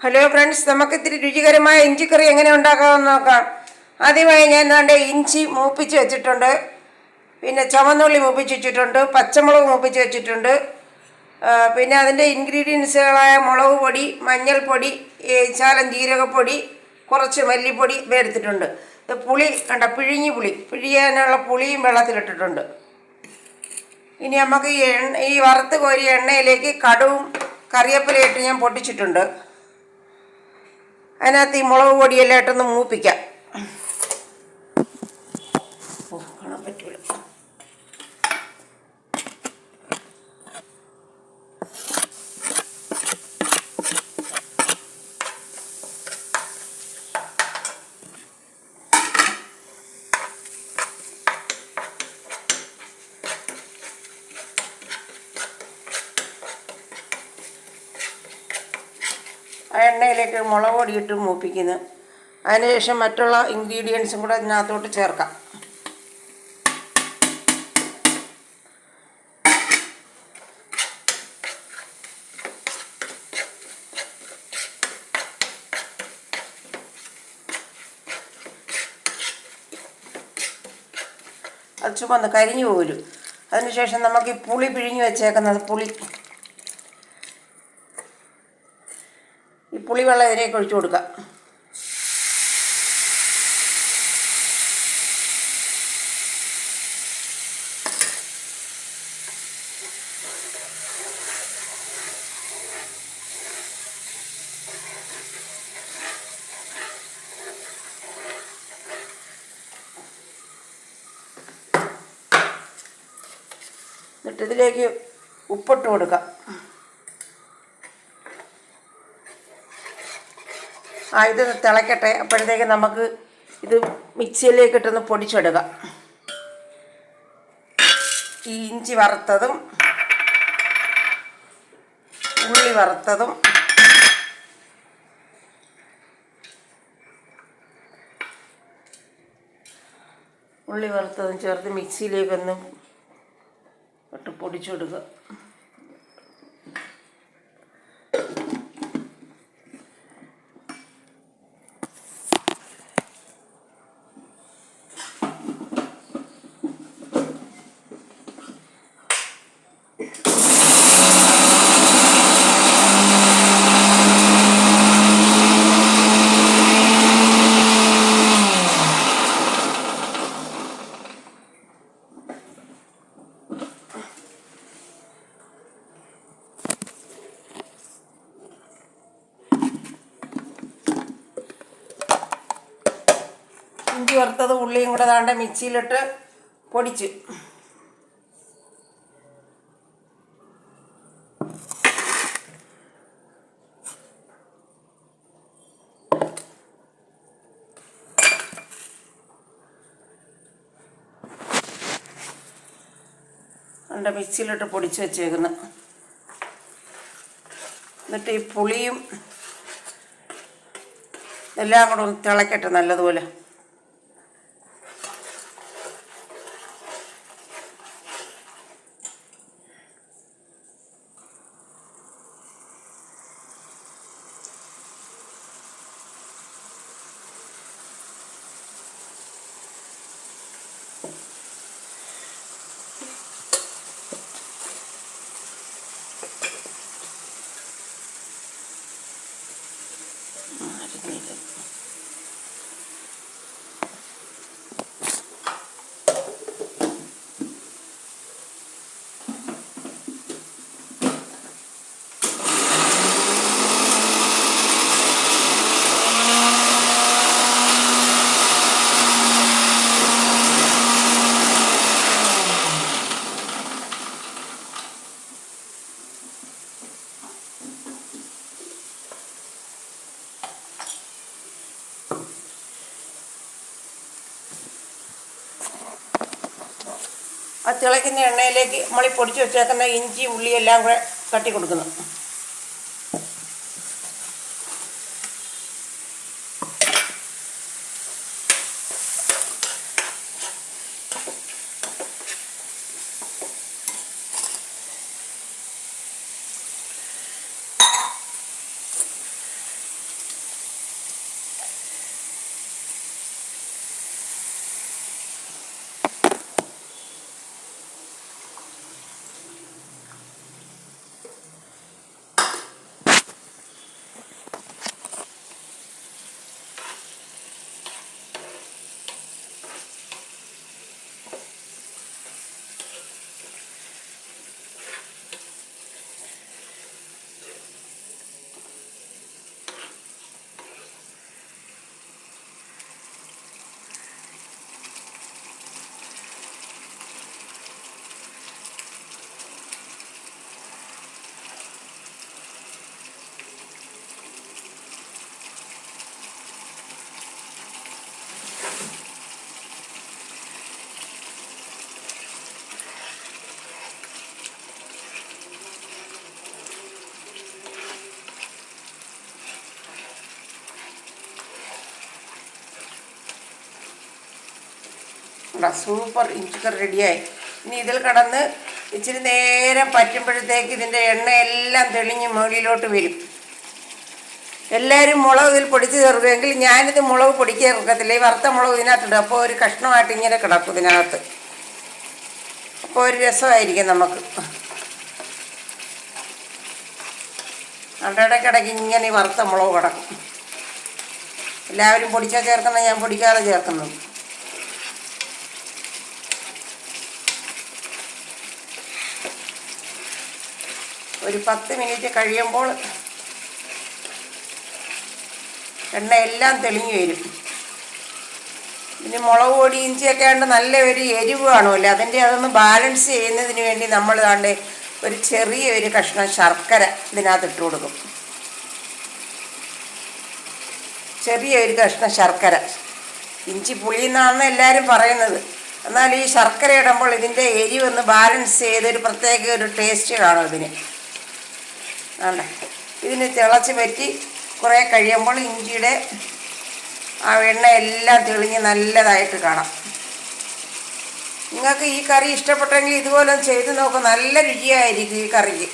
Hello friends, നമുക്ക് ഇത്തിരി രുചികരമായ ഇഞ്ചിക്കറി എങ്ങനെ ഉണ്ടാക്കാമെന്ന് നോക്കാം. ആദ്യമായി ഞാൻ ദാണ്ടെ ഇഞ്ചി മൂപ്പിച്ച് വെച്ചിട്ടുണ്ട്, പിന്നെ ചുവന്നുള്ളി മൂപ്പിച്ച് വെച്ചിട്ടുണ്ട്, പച്ചമുളക് മൂപ്പിച്ച് വെച്ചിട്ടുണ്ട്, പിന്നെ അതിൻ്റെ ഇൻഗ്രീഡിയൻസുകളായ മുളക് പൊടി, മഞ്ഞൾപ്പൊടി, ശകലം ജീരകപ്പൊടി, കുറച്ച് മല്ലിപ്പൊടി എടുത്തിട്ടുണ്ട്. ഇത് പുളി കണ്ട, പിഴിയാനുള്ള പുളിയും വെള്ളത്തിലിട്ടിട്ടുണ്ട്. ഇനി നമുക്ക് ഈ വറുത്ത് കോരിയ എണ്ണയിലേക്ക് കടുവും കറിവേപ്പിലയിട്ട് ഞാൻ പൊട്ടിച്ചിട്ടുണ്ട്. അതിനകത്ത് ഈ മുളക് പൊടിയെല്ലാം ഇട്ടൊന്ന് മൂപ്പിക്കാം. കാണാൻ പറ്റൂല. ആ എണ്ണയിലേക്ക് മുളക് പൊടി ഇട്ട് മൂപ്പിക്കുന്നു. അതിനുശേഷം മറ്റുള്ള ഇൻഗ്രീഡിയൻസും കൂടെ അതിനകത്തോട്ട് ചേർക്കാം. അത് ചുമ്മാ ഒന്ന് കരിഞ്ഞു പോരും. അതിനുശേഷം നമുക്ക് ഈ പുളി പിഴിഞ്ഞ് വെച്ചേക്കുന്നത് ഈ പുളിവെള്ളം ഇതിലേക്ക് ഒഴിച്ചു കൊടുക്കാം. എന്നിട്ട് ഇതിലേക്ക് ഉപ്പിട്ട് കൊടുക്കാം. ഇത് തിളയ്ക്കട്ടെ. അപ്പോഴത്തേക്ക് നമുക്ക് ഇത് മിക്സിയിലേക്ക് ഇട്ടൊന്ന് പൊടിച്ചെടുക്കാം. ഈ ഇഞ്ചി വറുത്തതും ഉള്ളി വറുത്തതും ചേർത്ത് മിക്സിയിലേക്കൊന്ന് ഇട്ട് പൊടിച്ചെടുക്കുക. ഇഞ്ചി വറുത്തത് ഉള്ളിയും കൂടെ താണ്ട മിക്സിയിലിട്ട് പൊടിച്ച് പൊടിച്ച് വെച്ചേക്കുന്നു. എന്നിട്ട് ഈ പുളിയും എല്ലാം കൂടെ ഒന്ന് തിളക്കട്ടെ നല്ലതുപോലെ. ആ തിളയ്ക്കുന്ന എണ്ണയിലേക്ക് നമ്മൾ പൊടിച്ച് വെച്ചേക്കുന്ന ഇഞ്ചി ഉള്ളി എല്ലാം കൂടെ തട്ടി കൊടുക്കുന്നു. സൂപ്പർ ഇഞ്ചിക്കറി റെഡിയായി. ഇനി ഇതിൽ കടന്ന് ഇച്ചിരി നേരം പറ്റുമ്പോഴത്തേക്ക് ഇതിൻ്റെ എണ്ണയെല്ലാം തെളിഞ്ഞ് മുകളിലോട്ട് വരും. എല്ലാവരും മുളക് ഇതിൽ പൊടിച്ച് ചേർക്കുമെങ്കിൽ ഞാനിത് മുളക് പൊടിക്ക് ചേർക്കത്തില്ല. ഈ വറുത്ത മുളക് ഇതിനകത്തിടും. അപ്പോൾ ഒരു കഷ്ണമായിട്ട് ഇങ്ങനെ കിടക്കും ഇതിനകത്ത്. അപ്പോൾ ഒരു രസമായിരിക്കും നമുക്ക്. ഇടയ്ക്കിടയ്ക്ക് ഇങ്ങനെ ഈ വറുത്ത മുളക് കിടക്കും. എല്ലാവരും പൊടിച്ചാൽ ചേർക്കുന്നത്, ഞാൻ പൊടിക്കാതെ ചേർക്കുന്നത്. ഒരു 10 മിനിറ്റ് കഴിയുമ്പോൾ എണ്ണയെല്ലാം തെളിഞ്ഞു വരും. ഇനി മുളക് പൊടി ഇഞ്ചിയൊക്കെ ആണ്ട് നല്ല ഒരു എരിവ് കാണുമല്ലോ, അതൊന്ന് ബാലൻസ് ചെയ്യുന്നതിന് വേണ്ടി നമ്മൾ താണ്ട് ഒരു ചെറിയൊരു കഷ്ണം ശർക്കര ഇതിനകത്ത് ഇട്ട് കൊടുക്കും. ചെറിയൊരു കഷ്ണം ശർക്കര. ഇഞ്ചി പുളിയെന്നാണ് എല്ലാവരും പറയുന്നത്. എന്നാൽ ഈ ശർക്കര ഇടുമ്പോൾ ഇതിൻ്റെ എരിവൊന്ന് ബാലൻസ് ചെയ്തൊരു പ്രത്യേക ഒരു ടേസ്റ്റ് കാണും ഇതിന്. ആണ്ടെ ഇതിന് തിളച്ച് പറ്റി കുറേ കഴിയുമ്പോൾ ഇഞ്ചിയുടെ ആ എണ്ണയെല്ലാം തെളിഞ്ഞ് നല്ലതായിട്ട് കാണാം. നിങ്ങൾക്ക് ഈ കറി ഇഷ്ടപ്പെട്ടെങ്കിൽ ഇതുപോലെ ചെയ്ത് നോക്കും. നല്ല രുചിയായിരിക്കും ഈ കറിക്ക്.